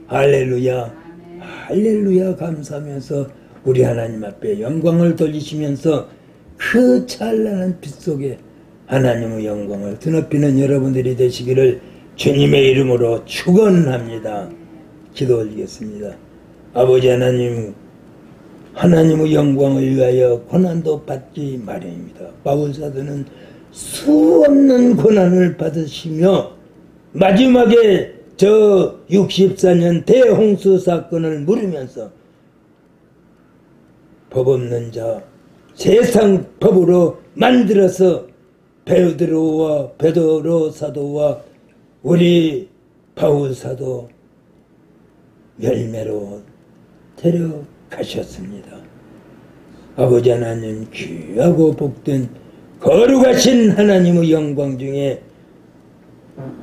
할렐루야, 할렐루야 감사하면서 우리 하나님 앞에 영광을 돌리시면서 그 찬란한 빛 속에 하나님의 영광을 드높이는 여러분들이 되시기를 주님의 이름으로 축원합니다. 기도 올리겠습니다. 아버지 하나님, 하나님의 영광을 위하여 고난도 받기 마련입니다. 바울사도는 수없는 고난을 받으시며 마지막에 저 64년 대홍수 사건을 물으면서 법 없는 자, 세상 법으로 만들어서 베드로 사도와 우리 바울 사도 열매로 데려가셨습니다. 아버지 하나님, 귀하고 복된 거룩하신 하나님의 영광 중에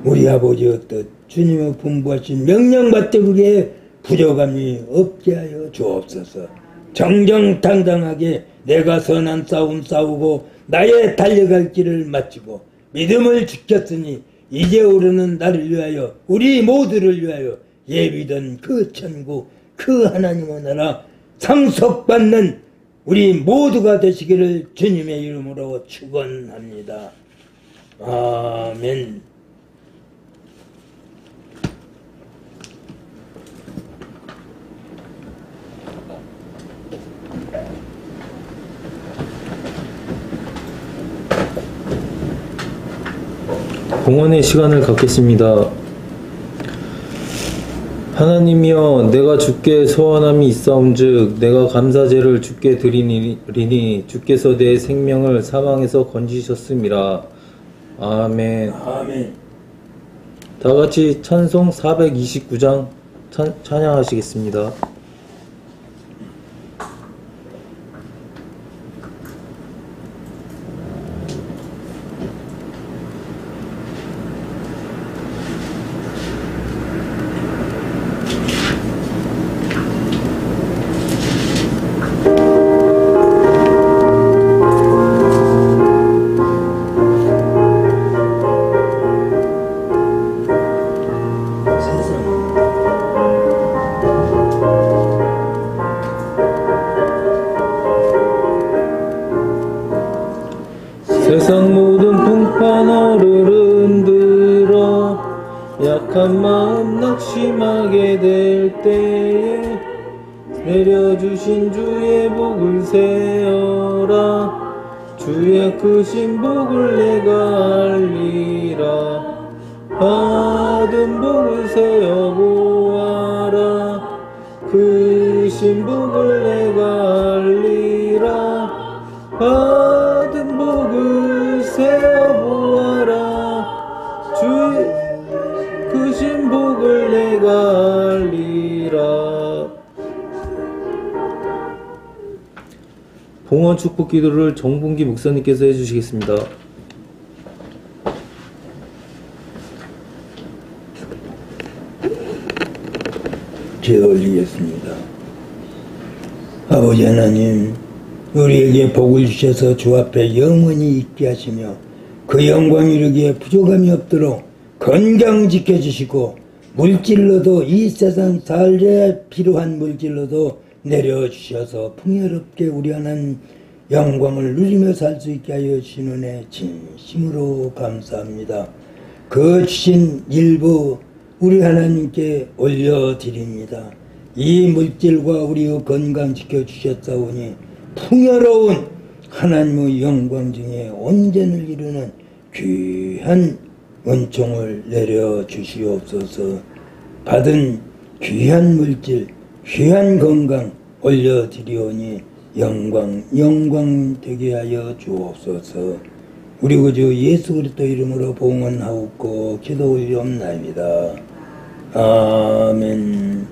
우리 아버지의 뜻 주님의 분부하신 명령받되 그게 부족함이 없게 하여 주옵소서. 정정당당하게 내가 선한 싸움 싸우고 나의 달려갈 길을 마치고 믿음을 지켰으니 이제 오르는 나를 위하여 우리 모두를 위하여 예비된 그 천국 그 하나님의 나라 상속받는 우리 모두가 되시기를 주님의 이름으로 축원합니다. 아멘. 공헌의 시간을 갖겠습니다. 하나님이여, 내가 주께 소원함이 있사온즉 내가 감사제를 주께 드리니 주께서 내 생명을 사망에서 건지셨음이라. 아멘. 아멘. 다 같이 찬송 429장 찬양하시겠습니다. 세상 모든 풍파너를 흔들어 약한 마음 낙심하게 될 때에 내려주신 주의 복을 세어라. 주의 크신 복을 내가 알리라. 받은 복을 세어 보아라. 크신 복을 내가 알리라. 받은 복을 세어 보아라. 주의 크신 복을 내가 알리라. 봉헌 축복 기도를 정봉기 목사님께서 해주시겠습니다. 제가 올리겠습니다. 아버지 하나님, 우리에게 복을 주셔서 주 앞에 영원히 있게 하시며 그 영광 이루기에 부족함이 없도록 건강 지켜주시고 물질로도 이 세상 살려야 필요한 물질로도 내려주셔서 풍요롭게 우리 하나님 영광을 누리며 살 수 있게 하여 주신 은혜 진심으로 감사합니다. 그 주신 일부 우리 하나님께 올려드립니다. 이 물질과 우리의 건강 지켜주셨사오니 풍요로운 하나님의 영광 중에 온전을 이루는 귀한 은총을 내려주시옵소서. 받은 귀한 물질, 귀한 건강 올려드리오니 영광 되게 하여 주옵소서. 우리 구주 예수 그리스도 이름으로 봉헌하옵고 기도 올리옵나이다. 아멘.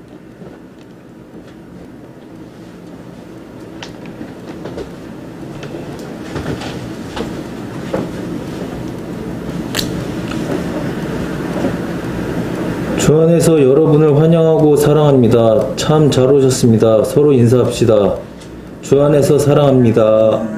주 안에서 여러분을 환영하고 사랑합니다. 참 잘 오셨습니다. 서로 인사합시다. 주 안에서 사랑합니다.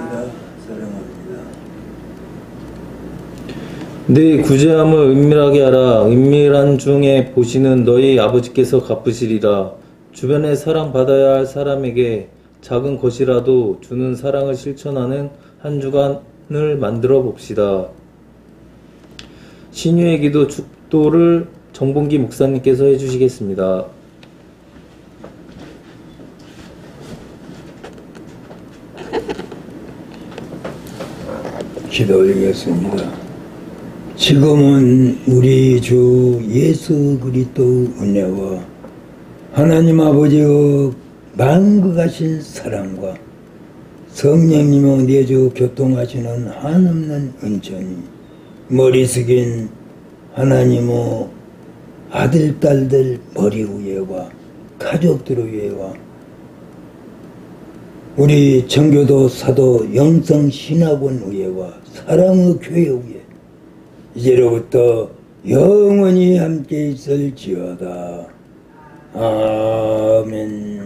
네 구제함을 은밀하게 하라. 은밀한 중에 보시는 너희 아버지께서 갚으시리라. 주변에 사랑받아야 할 사람에게 작은 것이라도 주는 사랑을 실천하는 한 주간을 만들어 봅시다. 신유의 기도 축도를 정봉기 목사님께서 해주시겠습니다. 기도 올리겠습니다. 지금은 우리 주 예수 그리스도 은혜와 하나님 아버지의 만극하신 사랑과 성령님의 내주 교통하시는 한없는 은총이 머리 숙인 하나님의 아들 딸들 머리 위에와 가족들 위에와 우리 정교도 사도 영성신학원 위에와 사랑의 교회 위에 이제로부터 영원히 함께 있을지어다. 아멘.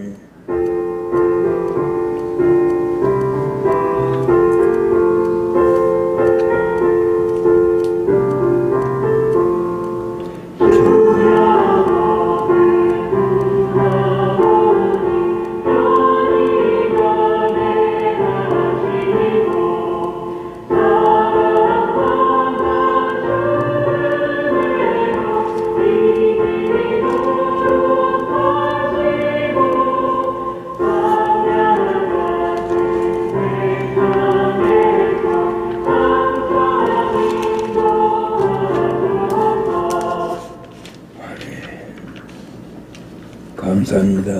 감사합니다.